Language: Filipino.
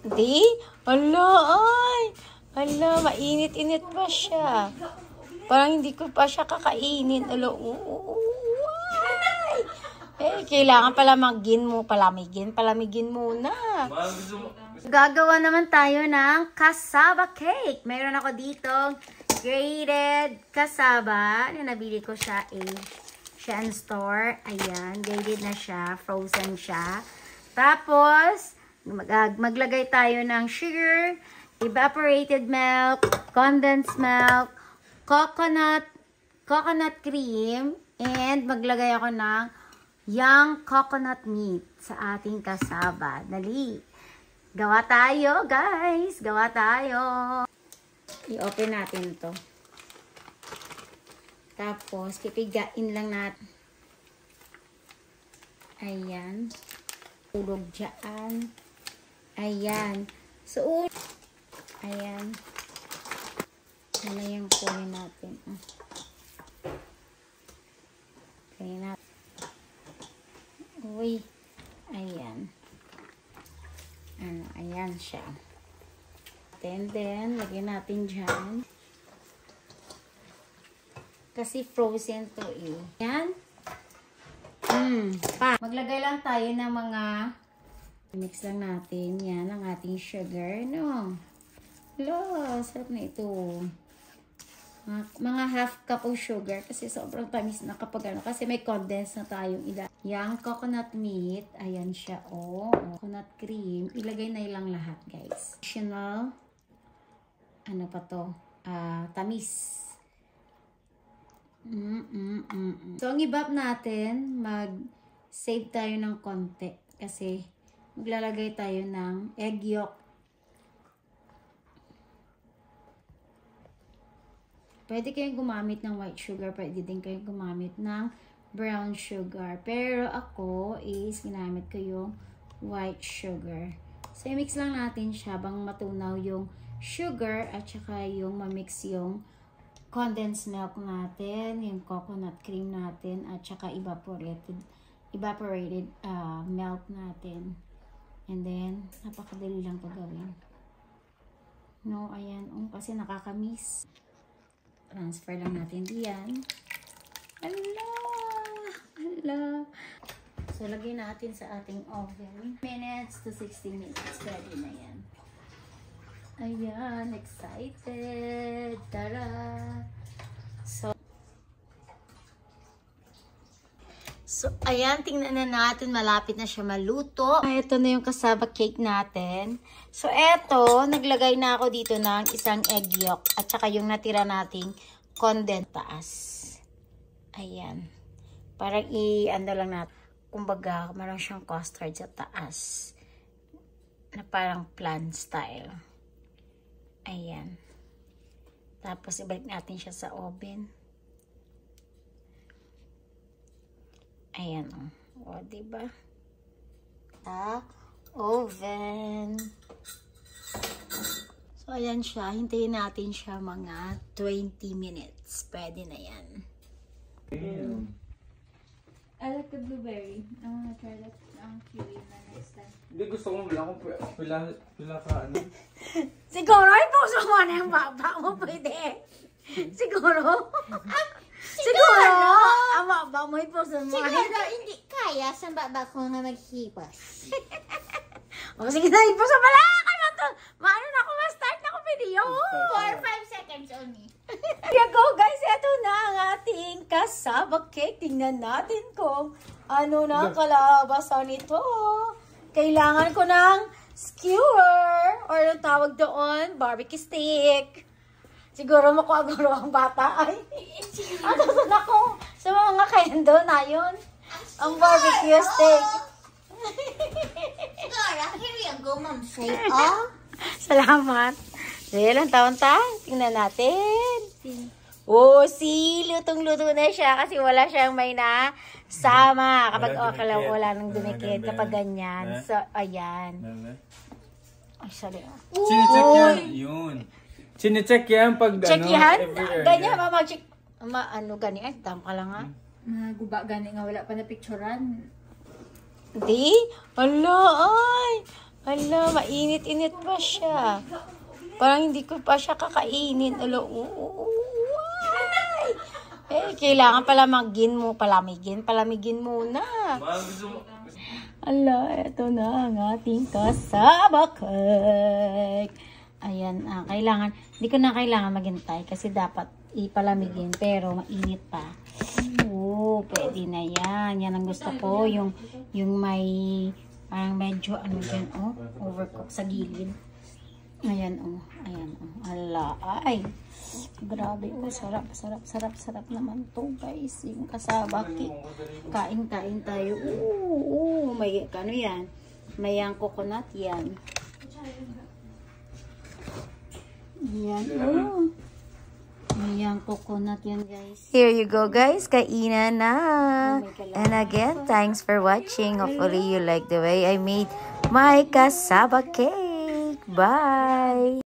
Di? Ala, ay. Ala, mainit-init pa siya. Parang hindi ko pa siya kakainin. Ala, ay. Eh, kailangan palamigin muna. Gagawa naman tayo ng cassava cake. Mayroon ako dito grated cassava. Nabili ko siya Shan Store. Ayan, grated na siya. Frozen siya. Tapos, maglagay tayo ng sugar, evaporated milk, condensed milk, coconut cream, and maglagay ako ng young coconut meat sa ating cassava. Dali. Gawa tayo, guys. Gawa tayo. I-open natin to. Tapos, pipigain lang natin. Ayan. Tulog dyan. Ayan. So, ayan. Ano yung kunin natin? Kunin natin. Uy. Ayan. Ano, ayan siya. Then, lagyan natin dyan. Kasi frozen to Ayan. Maglagay lang tayo ng mga mix lang natin. Yan, ang ating sugar, no? Hello, sarap na ito. Mga half cup of sugar kasi sobrang tamis na kapag ano. Kasi may condense na tayong Yang coconut meat. Ayan siya, coconut cream. Ilagay na ilang lahat, guys. Additional, ano pa to? Tamis. So, ang ibap natin, mag-save tayo ng konti. Kasi, maglalagay tayo ng egg yolk. Pwede kayong gumamit ng white sugar. Pwede din kayong gumamit ng brown sugar. Pero ako is ginamit ko yung white sugar. So, i-mix lang natin siya bang matunaw yung sugar at saka yung ma-mix yung condensed milk natin, yung coconut cream natin, at saka evaporated milk natin. And then, napakadali lang ito gawin. No, ayan. Kasi nakakamiss. Transfer lang natin diyan. Ala. So, lagyan natin sa ating oven. Minutes to 60 minutes. Ready na yan. Ayan, excited. Tara! So, ayan, tingnan na natin. Malapit na siya maluto. Ito na yung cassava cake natin. So, eto, naglagay na ako dito ng isang egg yolk. At saka yung natira nating condensed taas. Ayan. Parang ano lang natin. Kumbaga, meron siyang custard sa taas. Na parang flan style. Ayan. Tapos, ibalik natin siya sa oven. Ayan, o. Diba? Oven. So, ayan siya. Hintayin natin siya mga 20 minutes. Pwede na yan. I like the blueberry. I wanna try that kiwi na next time. Hindi, gusto kong pila ka, ano? Siguro, ipuso mo na yung baba mo, pwede. Siguro. Siguro. Ang baba mo, ipuso mo. Siguro, hindi kaya sa baba ko na maghipas. O, sige na, ipuso pala. Maano na ako, ma-start na ako video. 4-5 seconds only. Here go, guys. Ito na ang ating cassava cake. Tingnan natin kung ano na kalabasan nito. Kailangan ko ng skewer or yung tawag doon, barbecue stick. Siguro makuaguro ang bata ay. At saan ako sa mga kendo na yun. Ang barbecue stick. Siguro, here you go, ma'am. Say, oh. Salamat. So, ilang taon tayo? Tingnan natin. Lutong-luto na siya kasi wala siyang may nasama. Kapag wala nang dumikit. Kapag ganyan. So, ayan. Ay, sorry. Chine-check yan. Yun. Chine-check yan pag check yan? everywhere. Ganyan ba mag-check? Gani? Ay, tama ka lang ha. Mga guba gani nga wala pa na picturean. Di? Ala, ay. Hala, mainit-init pa siya. Parang hindi ko pa siya kakainin. Alo, kailangan palamigin muna. Ala, eto na ang ating kasaba cake. Ayan, hindi ko na kailangan maghintay kasi dapat ipalamigin pero mainit pa. Pwede na yan. Yan ang gusto ko, yung may parang medyo overcook sa gilid. Ayan. Ala, ay. Grabe, sarap naman to, guys. Yung kasaba cake. Kain tayo. May ano yan? May ang coconut yan. Yan, may ang coconut yan, guys. Here you go, guys. Kainan na. And again, thanks for watching. Hopefully you like the way I made my cassava cake. Bye!